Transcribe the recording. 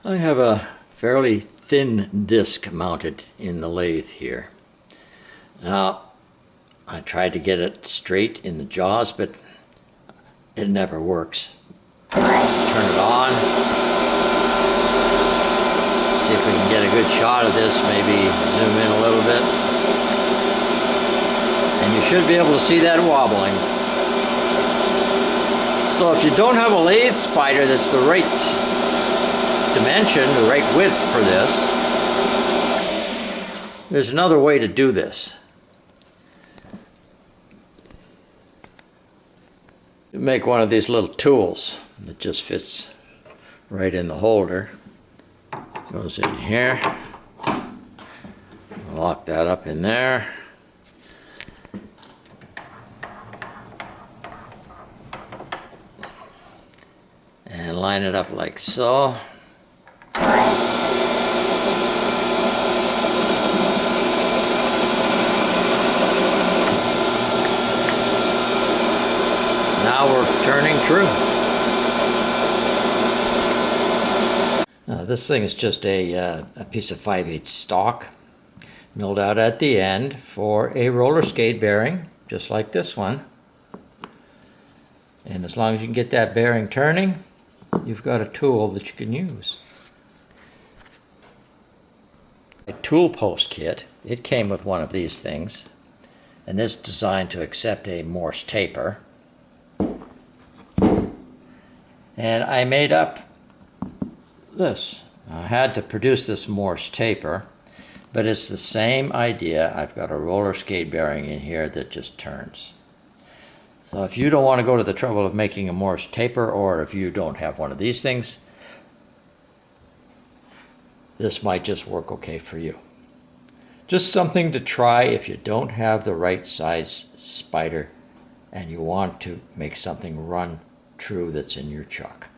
I have a fairly thin disc mounted in the lathe here. Now, I tried to get it straight in the jaws, but it never works. Turn it on. See if we can get a good shot of this, maybe zoom in a little bit. And you should be able to see that wobbling. So if you don't have a lathe spider that's the right dimension, the right width for this, there's another way to do this. You make one of these little tools that just fits right in the holder. Goes in here. Lock that up in there. And line it up like so. Now we're turning true. Now this thing is just a piece of 5/8 stock milled out at the end for a roller skate bearing, just like this one. And as long as you can get that bearing turning, you've got a tool that you can use. A tool post kit, it came with one of these things, and it's designed to accept a Morse taper. And I made up this. I had to produce this Morse taper, but it's the same idea. I've got a roller skate bearing in here that just turns. So if you don't want to go to the trouble of making a Morse taper, or if you don't have one of these things, this might just work okay for you. Just something to try if you don't have the right size spider and you want to make something run true that's in your chuck.